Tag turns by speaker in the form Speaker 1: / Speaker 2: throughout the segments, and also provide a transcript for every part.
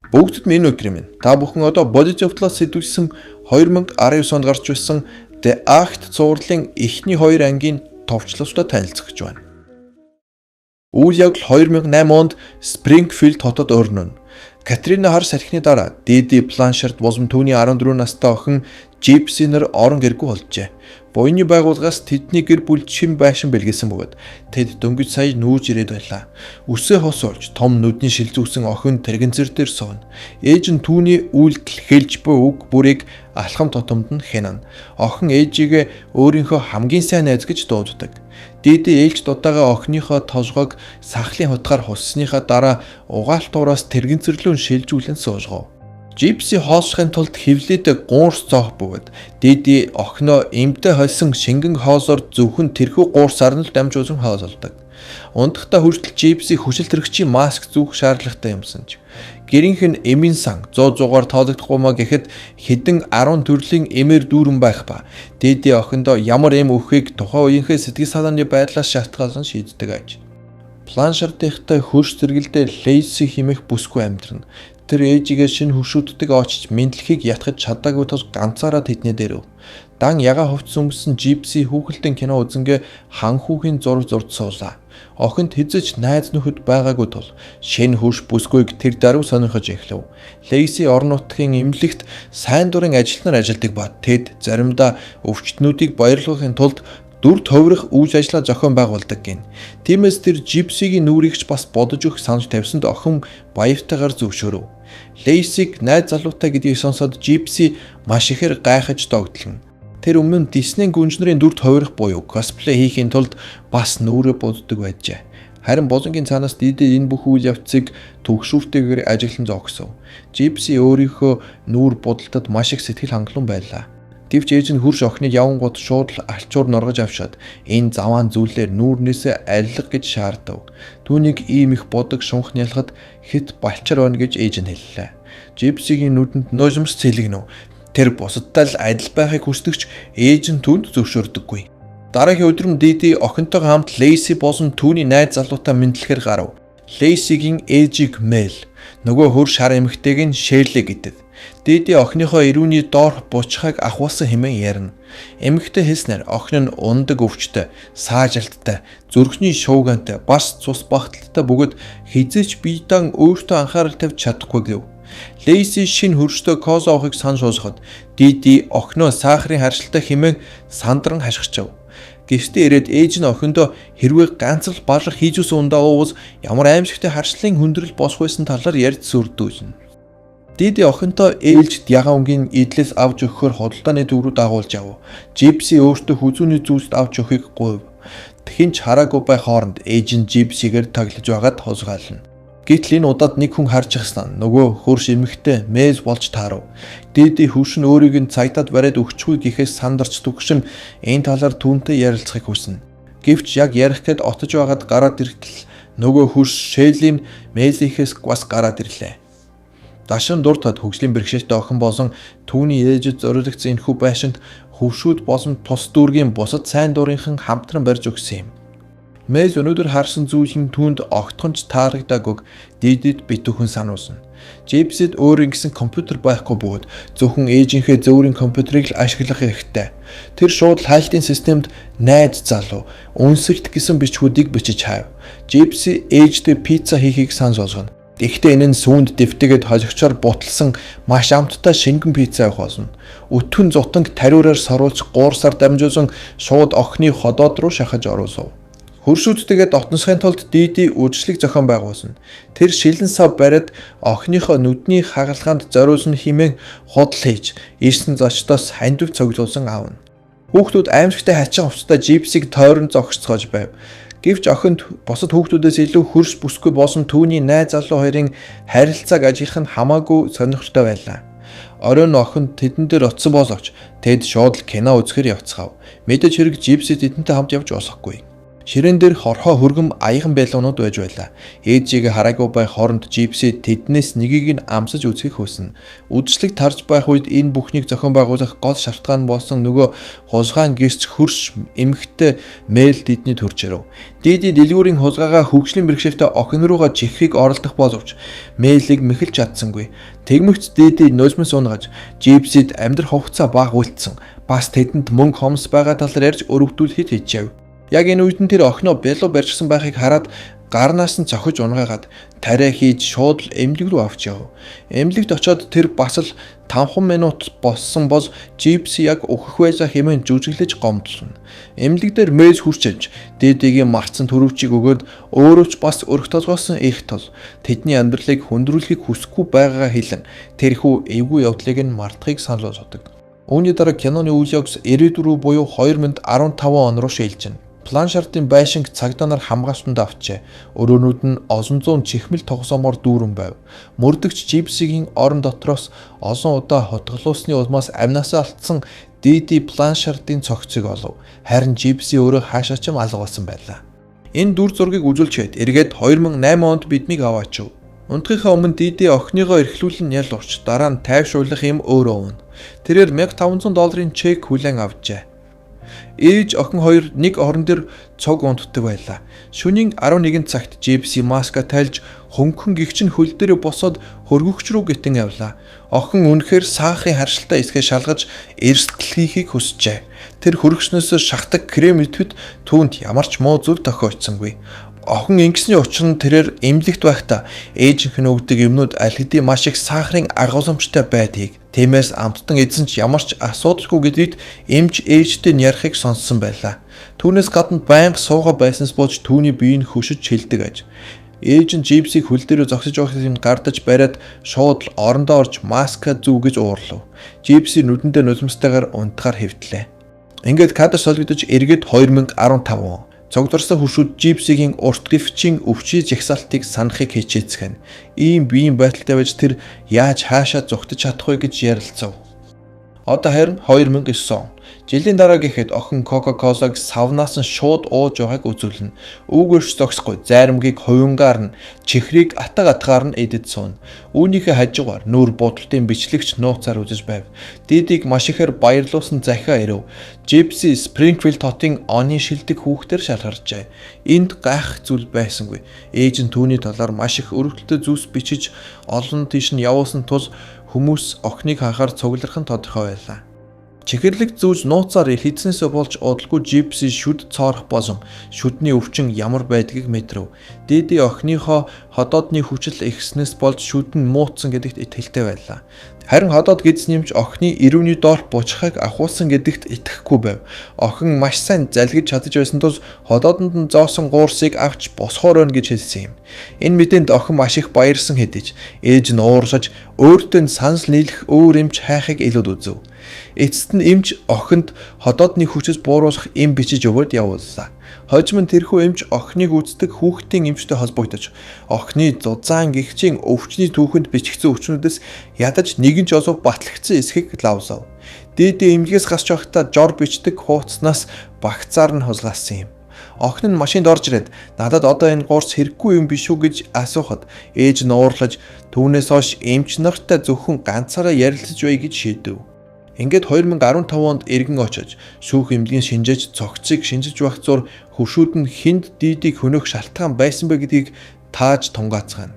Speaker 1: Бүгдд минь өдөр минь. Та бүхэн одоо бодит явдлаас сэтгүүлсэн 2019 онд гарч ирсэн The Act цувралын эхний 2 ангийн товчлолтой танилцах гэж байна. Үйл явдал 2008 онд Спрингфилд хотод өрнөн. Катрина хар салхины дараа Диди Бланшард болон түүний 14 настай охин Gypsy нар орон гэргүй болжээ. Буйны байгууллагаас тэдний гэр бүл шин байшин бэлгээсэн бөгөөд тэд дөнгөж сая нүүж ирээд байлаа. Үсээ хос олж том нүдний шилжүүлсэн охин тэрэгэнцэр дээр сууна. Ээж нь түүний үйлдэл хэлж буй үг бүрийг алхам тотомд нь хянана. Охин ээжигээ өөрийнхөө хамгийн сайн найз гэж дууддаг. Диди ээлж дутаагаа охиныхоо толгойг сахлын хутгаар хуссныхаа дараа угаалтуураас тэрэгэнцэрлүүн шилжүүлэн суужгав. Gypsy хоолшихын тулд хевлээд гуурс зоох бөгөөд Диди охиноо эмтэй хольсон шингэн хоолсоор зөвхөн тэрхүү гуурсаар нь дамжуулан хоололдог. Унтахтаа хүртэл Gypsy хүчил төрөгчийн маск зүүх шаардлагатай юмсан ч. Гэрийнх нь эмийн сан 100-100-аар тоологдохгүй маа гэхэд хэдэн 10 төрлийн эмээр дүүрэн байх ба. Диди охиндоо ямар эм өгөхийг тухайн үеийнхээ сэтгэл санааны байдлаас шалтгаалсан шийддэг аж. Бланшардынхтай хөрш зэрэгэлдээ Лейси хэмээх бүсгүй амьдрна. Тэр ээжигээ шинэ хөршүүддэг очиж мэдлэхийг ятгах чадаагүй тус ганцаараа тэдний дээрв. Дан яга хувцс өмсөн Gypsy хүүхэлдэйн кино үзэнгээ хан хүүхийн зураг зурд суулаа. Охинд хэзэж найз нөхөд байгаагүй тул шинэ хөрш бүсгүйг тэр даруй сонирхож эхлэв. Лейси орон нутгийн эмнэлэгт сайн дурын ажилтнаар ажилладаг ба тэд заримдаа өвчтнүүдийг баярлуулахын тулд дүр товрох үйл ажиллагаа зохион байгуулдаг гин. Тиймээс тэр Gypsy-гийн нүрийгч бас бодож өгөх санаж тавьсанд охин баяртайгаар зөвшөөрөв. Лейсиг найз залуутай гэдгийг сонсоод Gypsy маш ихээр гайхаж догтлон. Тэр өмнө Disney гүнжнэрийн дүр товрох буюу косплей хийхийн тулд бас нүрээ боддог байжээ. Харин болонгийн цаанаас Диди энэ бүх үйл явцыг төгшүүртэйгээр ажиглан зогсов. Gypsy өөрийнхөө нүур бодолтод маш их сэтгэл хангалуун байлаа. Гэвч ээж нь хөрш охиныг явангууд шууд алчуур норгож авшаад энэ заваан зүйлээр нүүрнээсээ алилга гэж шаардав. Түүнийг ийм их бодог шунх нялхад хит балчаар байна гэж ээж нь хэллээ. Gypsy-гийн нүдэнд ножимс цэлэгнэв. Тэр бусадтай л адил байхыг хүсдэгч ээж нь түүнд зөвшөөрдөггүй. Дараагийн өдөр нь Диди охинтойгоо хамт Лейси болон түүний найз залуутай мэдлэхээр гарав. Лейсигийн ээжийг Мэл, нөгөө хөрш хар эмэгтэйг нь Шэрлэ гэдэг. Диди охиныхоо ирүүний доор бучхайг ахуулсан хэмээн ярина. Эмэгтэй хэлснээр охин нь ундаг өвчтэй, саажилттай, зүрхний шуугантай, бас цус багталтай бөгөөд хизээч биедан өөртөө анхаарал тавьж чадахгүй гэв. Лейси шинэ хөрштэй коза авахыг санаж суусгаад Диди охиноо сахарын харшилтай хэмээн сандран хашгичав. Гэртээ ирээд ээж нь охиндоо хэрвээ ганц л балар хийж үсэн ундаа уус ямар аимшигтай харшлын хүндрэл босх байсан талаар ярьж сүрдүүлнэ. Диди охинтой ээлжид ягаан өнгийн эдлээс авч өгөхөөр худалдааны төв рүү дагуулж ав. Gypsy өөртөө хүзүүний зүйлд авч өгөхийг гуйв. Тэхийн ч хараагүй байх хооронд ээж нь Gypsy-гээр таглаж байгаад хосгаална. Гэтэл энэ удаад нэг хүн харж ихсэн нөгөө хөрш эмэгтэй Мэл болж таарав. Диди хөрш нь өөрийг нь цагдаад бариад өгчихгүй гэхээс сандарч түгшин энэ талаар түүнтэй ярилцахыг хүснэ. Гэвч яг ярих гээд отож байгаад гараад ирэхдээ нөгөө хөрш Шэлийн Мэлийнхээс бас гараад ирлээ. Дашин дуртад хөгжлийн бэрхшээлтэй охин болон түүний ээжид зориулагдсан энэхүү байшинд хөвшүүд болон тус дүүргийн бусад сайн дурынхан хамтран барьж өгсөн юм. Мэл өнөөдөр харсан зүйлийн түүнд огтхонч таалагдаагүй Дидид битүүхэн сануулсан. Gypsy-д өөр ингэсэн компьютер байхгүй бөгөөд зөвхөн ээжийнхээ зөөврийн компьютерийг л ашиглах хэрэгтэй. Тэр шууд хайлтын системд найз залуу, үнсэгт гэсэн бичгүүдийг бичиж хайв. Gypsy ээжтэй пицца хийхийг санаж болгоно. Гэхдээ энэ нь сүүнд дэвтэгээд хожигчоор буталсан маш амттай шингэн пицца авах болно. Өтгөн зутанг тариураар саруулж гуурсаар дамжуулан шууд охины ходоод руу шахаж оруулав. Хөршүүдтэйгээ дотносхын тулд Диди үйлчлэг зохион байгуулсан. Тэр шилэн сав бариад охиныхоо нүдний хагалгаанд зориулсан хэмээн худал хийж, ирсэн зочдоос хандив цоглуулсан аавна. Хүүхдүүд аимшигтай хачин хувцастай Gypsy-г тойрон зогсцоож байв. Гэвч охинд бусад хүүхдүүдээс илүү хөрш бүсгүй болсон түүний найз залуу хоёрын харилцааг ажиглах нь хамаагүй сонирхолтой байлаа. Оройн охин тэдэн дээр оцсон боловч тэд шууд кино үзэхээр явцгаав. Мэдээж хэрэг Gypsy тэдэнтэй хамт явж болохгүй. Ширээн дээр хорхоо хөргөм аяхан байлуунууд байж байлаа. Ээжийг хараагүй байх хооронд Жипси тэднээс нэгийг нь амсаж үзхийг хүснэ. Үдшилэг тарж байх үед энэ бүхнийг зохион байгуулах гол шалтгаан болсон нөгөө хулгайн гэрч хөрш эмхтэй Мэл Дидний төрж ирэв. Диди дэлгүүрийн хулгайгаа хөгжлийн бэрхшээлтэй охин руугаа чихрийг оролдох боловч Мэлийг мэхэлж чадсангүй. Тэгмэгц Диди нулимс унгаж Жипсид амьдрах хугацаа бага үлдсэн. Бас тэдэнд мөнгө хомс байгаа талаар ярьж өрөвдүүлэхэд хичээв. Яг энэ үед нь тэр охиноо бялуу барьжсан байхыг хараад гарнаас нь цохиж унгаагаад тариа хийж шууд л эмнэлэг рүү авч яв. Эмнэлэгт очоод тэр бас л 5 минут болсон бол Жипси яг өөхөх байжаа хэмээн жүжиглэж гомдлоно. Эмнэлэг дээр Мэл хурч авч Дидигийн марцсан төрөвчийг өгөөд өөрөө ч бас өрх толгоосон их тол тэдний амьдралыг хүндрүүлэхийг хүсэхгүй байгаагаа хэлэн тэрхүү эвгүй явдлыг нь мартахыг санал болгодог. Үүний дараа киноны үйл явц 94 буюу 2015 он руу шилжинэ. Планшартын байшинг цагдаа нар хамгаалалтанд авчээ. Өрөөнүүд нь олон зуун чихмэл тогсоомоор дүүрэн байв. Мөрдөгч Жипсигийн орон дотроос олон удаа хотголоосны улмаас амнаасаа алдсан Диди Планшартын цогцыг олов. Харин Жипси өөрөө хаашаа ч алга болсон байлаа. Энэ дүр зургийг үзүүлчихэд эргээд 2008 онд бидмиг аваачив. Унтахынхаа өмнө Диди охиныгоо эрхлүүлэн ялурч дараа нь тайвшруулах юм өөрөө өгнө. Тэрээр $1500 чек хүлээн авчээ. Ээж охин хоёр нэг орон дээр цог унтдаг байлаа. Шөнийн 11 цагт Жипси маска тайлж хөнгөн гихчин хөл дээр босоод хөргөгч рүү гитэн явлаа. Охин үнэхээр саахын харшилтаа эсгээ шалгаж эрсдэл хийхийг хүсжээ. Тэр хөргөчнөөс шахдаг крем идэхэд түүнд ямар ч муу зүйл тохиолдсонгүй. Охин ингэсний учир нь тэрээр эмнэлэгт байхдаа ээжийнх нь өгдөг юмнууд аль хэдийн маш их сахарын агуулмжтай байдгийг, тиймээс амттан эзэн ч ямар ч асуудалгүй гэдэгт эмч ээжтэй ярихыг сонссон байлаа. Түүнээс гадна байнга суугаа байснаас болж түүний бие нь хөшөж хилдэг аж. Ээж нь Жипсиг хөл дээрөө зогсож байгааг гардаж бариад шууд орондоо орж маска зүүгэж уурлав. Жипси нүдэндээ нулимстайгаар унтахаар хэвтлээ. Ингээд кадр солигдож эргээд 2015 он. Цогдорсон хуршууд Жипсигийн урт гифчийн өвчий жагсаалтыг санахыг хичээцгэн. Ийм биеийн байдалтай байж тэр яаж хаашаа зугтаж чадах вэ гэж ярилцав. Одоо харин 2009 он. Жилийн дараа гэхэд охин Кока-Колаг савнаас нь шууд ууж байгааг үзүүлнэ. Үүгээрч зогсохгүй заримгийг хувингаар нь чихрийг атгаар нь эдэд суун. Үүнийхээ хажуугаар нүүр бодолтын бичлэгч нууцаар үзэж байв. Дидиг маш ихээр баярлуулсан захиа ирэв. Жипси Спрингфилд хотын оны шилдэг хүүхдээр шалгарчээ. Энд гайхах зүйл байсангүй. Ээж нь түүний талаар маш их өрөвдөлтөй зүйлс бичиж олон тийш нь явуулсан тул хүмүүс охиныг хахаар цуглархан тодорхой байлаа. Чихэрлэг зүүж нууцаар хэлцнээсээ болж удалгүй Жипси шүд цоорох болон шүдний өвчин ямар байдгийг мэдрэв. Диди охиныхоо ходоодны хүчил ихснээс болж шүд нь муутсан гэдэгт итгэлтэй байлаа. Харин ходоод гидсниймч охины ирүүний доор бучхайг ахуулсан гэдэгт итгэхгүй байв. Охин маш сайн залгиж чадаж байсан тул ходоодонд нь зоосон гуурсыг авч босхоор байна гэж хэлсэн юм. Энэ мэдээнд охин маш их баярсан хэдиж ээж нь ууршиж өөртөө санал нийлэх өөр эмч хайхыг илүүд үзв. Эцэст нь эмч охинд ходоодны хүчээс бууруулах эм бичиж өгөөд явууллаа. Хожим нь тэрхүү эмч охиныг үздэг хүүхдийн эмчтэй холбогдож охины зузаан гихчийн өвчний түүхэнд бичигдсэн өвчнүүдээс ядаж нэгэн ч олов батлагдсан эсхийг лавсав. Диди эмнэлгээс гарч байхдаа жор бичдэг хууцнаас багцаар нь хулгайлсан юм. Охин нь машинд орж ирээд надад одоо энэ гуурс хэрэггүй юм биш үү гэж асуухад ээж нь уурлаж түүнээс хойш эмч нартай зөвхөн ганцаараа ярилцаж бай гэж шийдэв. Ингээд 2015 онд эргэн очиж шүүх эмнэлгийн шинжээч цогцыг шинжиж байх зур хөршүүд нь хинд Дидиг хөнөөх шалтгаан байсан бэ гэдгийг тааж тунгаацгаана.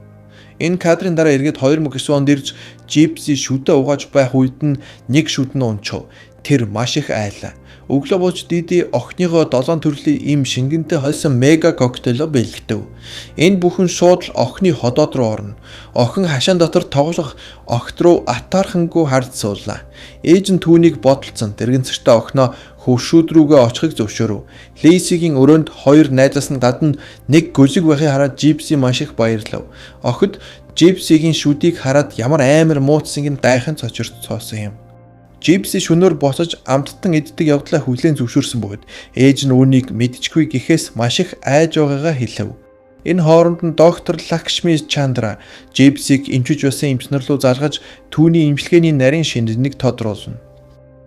Speaker 1: Энэ кадрын дараа эргээд 2009 онд ирж Жипси шүдэ угааж байх үед нь нэг шүд нь унчив. Тэр маш их айлаа. Өглөө болж Диди охиныгоо 7 төрлийн им шингэнтэй хольсон мега коктейло бэлгэдэв. Энэ бүхэн шууд охины ходоод руу орно. Охин хашаан дотор тоглох огт руу атаархангүй хард суулаа. Ээж нь түүнийг бодолцсон. Тэрэгэн цагтаа охиноо хөвшүүд рүүгээ очихыг зөвшөөрөв. Лейсигийн өрөөнд хоёр найзаас нь гадна нэг гөлөг байхыг хараад Жипси маш их баярлав. Охид Жипсигийн шүдийг хараад ямар амар муутсанг нь гайхан цочорч цоосон юм. Жипси шөнөөр босож амттан иддэг явдлаа хүлээн зөвшөөрсөн бөгөөд ээж нь үүнийг мэдчихгүй гэхээс маш их айж байгаагаа хэлэв. Энэ хооронд нь доктор Лакшми Чандра Жипсиг эмчиж байсан эмчнэр рүү залгаж түүний эмчилгээний нарийн шинжнийг тодруулна.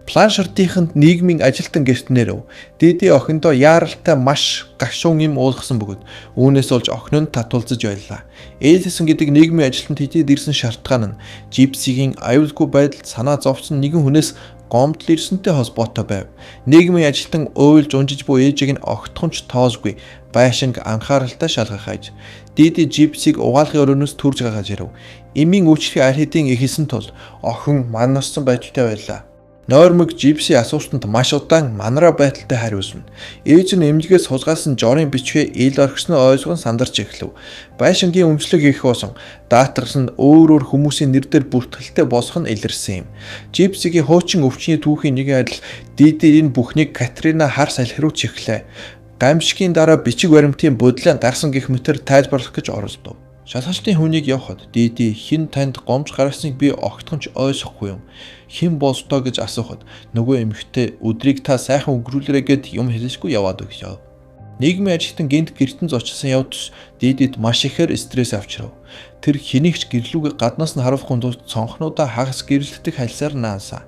Speaker 1: Планшартынханд нийгмийн ажилтан гэртнэрв. Диди охиндоо яаралтай маш гашуун юм уулгасан бөгөөд үүнээс олж охин нь татуулзаж байлаа. Элисон гэдэг нийгмийн ажилтанд хийдэд ирсэн шалтгаан нь Жипсигийн аюулгүй байдалд санаа зовсон нэгэн хүнээс гомдол ирсэнтэй холбоотой байв. Нийгмийн ажилтан уйлж унжиж буй ээжийг нь огтхонч тоосгүй байшинг анхааралтай шалгах аж. Диди Жипсиг угаалгын өрөөнөөс түрж гаргаж ирэв. Эмийн үчирхий аль хэдийн ихэлсэн тул охин манарсан байдалтай байлаа. Нойрмог Жипси асуустанд маш удаан манараа байдалтай хариулна. Ээж нь эмнэлгээс хулгайлсан Жорын бичвэ ил орхисноо ойлгон сандарч эхлэв. Байшингийн өмчлөг их буусан. Даатарсан өөр хүмүүсийн нэрээр бүртгэлтэй босох нь илэрсэн юм. Жипсигийн хуучин өвчний түүхийн нэгэн адил Диди энэ бүхнийг Катрина хар салхируулж эхлэв. Гамшигын дараа бичиг баримтын бодлын дарсан гэх мэтэр тайлбарлах гэж оролдов. Шалгалтын хүнийг явахад Диди хин танд гомж гаргасныг би огтхонч ойлгохгүй юм. Хэн болстоо гэж асуухад нөгөө эмэгтэй өдрийг та сайхан өнгөрүүлээрэй гэд юм хэлэшгүй яваад өгчөө. Нийгмийн ажилтан гинт гэртэн зочсон явдс Дидид маш ихээр стресс авчрав. Тэр хэнийгч гэрлүүгээ гаднаас нь харуулахгүй тул цонхнуудаа хагас гэрэлтдэг хальсаар наасаа.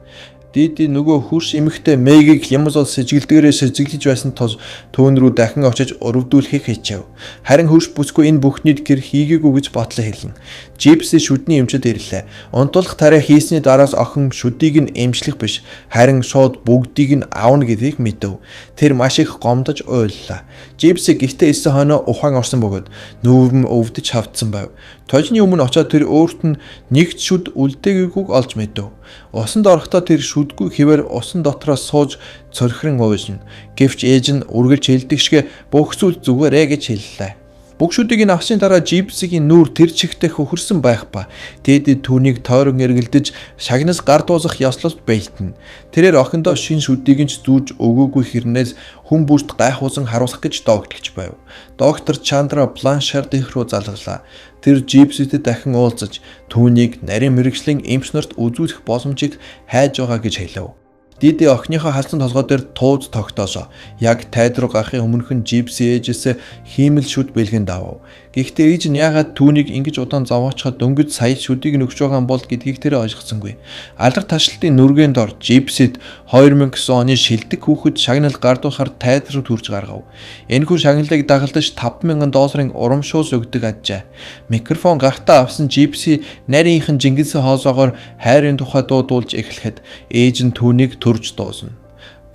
Speaker 1: Диди нөгөө хөрш эмэгтэй Мэгийг лимузол сэжиглдгээрээ сэжиглэж байсан тул түүн рүү дахин очиж өрөвдүүлэхийг хичээв. Харин хөрш бүсгүй энэ бүхнийг гэр хийгээгүй гэж бодлоо хэлнэ. Жипси шүдний эмчэд ирлээ. Унтуулах тариа хийсний дараас охин шүдийг нь эмчлэх биш, харин шууд бүгдийг нь аавна гэдгийг мэдэв. Тэр маш их гомдож уйллаа. Жипси гэртээ исэн хойноо ухаан орсон бөгөөд нүүрм өвдөж хавдсан байв. Тожны өмнө очоод тэр өөрт нь нэгт шүд үлдээгүйг олж мэдэв. Усанд орохдоо тэр шүдгүй хэвээр усан дотроос сууж цорхирон уйжна. Гэвч ээж нь үргэлж хэлдэг шигэ бүх зүйл зүгээрээ гэж хэллээ. Бүх шүдийг нь авсны дараа Жипсигийн нүүр тэр чигтээ хөхөрсөн байх ба Диди түүнийг тойрон эргэлдэж шагнас гар дуусах ёслолт бэлтэнэ. Тэрээр охиндоо шин шүдийг нь зүүж өгөөгүй хэрнээс хүн бүрт гайхуулсан харуулах гэж догтлож байв. Доктор Чандра Планшард их рүү залглаа. Тэр Жипситэй дахин уулзаж түүнийг нарийн мэрэгжлийн эмч нарт үзүүлэх боломжийг хайж байгаа гэж хэлв. Диди охиныхоо халдсан толгой дээр тууз тогтоосоо яг тайд руу гарахын өмнөхөн Жипси ээжээс хиймэл шүд бэлгэнд авав. Гэхдээ ээж нь яагаад түүнийг ингэж удаан зовоочход дөнгөж сая шүдийг нөхж байгаа юм бол гэдгийг тэр ойлгосонгүй. Алга ташлтын нүргэнд ор Жипсид 2009 оны шилдэг хүүхэд шагнал гардуухаар тайд руу түрж гаргав. Энэхүү шагналыг дагалдаж $5,000 урамшуус өгдөг ажээ. Микрофон гартаа авсан Жипси нарийнхэн жингэнсэн хоолоогоор хайрын тухай дуудуулж эхлэхэд ээж нь түүнийг төрж дуусна.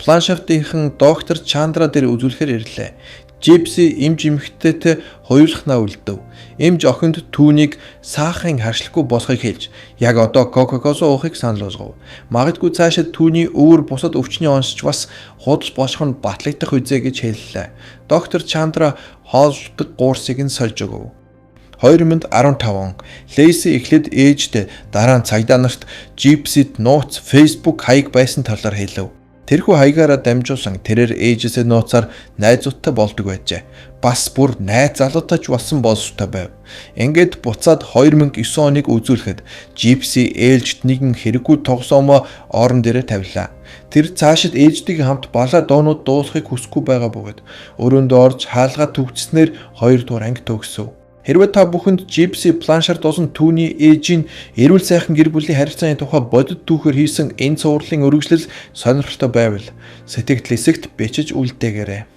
Speaker 1: Планшартынхан доктор Чандра дээр үзүүлэхээр ирлээ. Жипси эмч эмэгтэйтэй хоёулахнаа үлдэв. Эмч охинд түүнийг саахын харшлахгүй босхийг хэлж яг одоо Кока-Кола уухыг санал болгов. Магадгүй цаашид түүний өөр бусад өвчний онцч бас худал босхох нь батлагдах үзье гэж хэллээ. Доктор Чандра хоолдог гуурсыг нь сольж өгөв. 2015 он Лейси эхлээд ээжтэй дараа нь цагдаа нарт Жипсид нууц Facebook хаяг байсан талаар хэлв. Тэрхүү хаягаараа дамжуулсан тэрээр ээжээсээ нууцаар найзуудтай болдог байжээ. Бас бүр найз залуутай ч болсон болстой байв. Ингээд буцаад 2009 оныг үзүүлэхэд Жипси ээлжид нэгэн хэрэггүй тогсоомоо орон дээрээ тавилаа. Тэр цаашид ээжтэйгээ хамт балаа доонууд дуулахыг хүсэхгүй байгаа бөгөөд өрөөндөө орж хаалгаа төгсснээр 2 дугаар анги төгсөв. Хэрвээ та бүхэнд Жипси Планшард болон түүний ээжийн эрүүл сайхан гэр бүлийн харилцааны тухай бодит түүхээр хийсэн энэ цувралын өргөжлөл сонирхолтой байвал сэтгэгдэл хэсэгт бичиж үлдээгээрэй.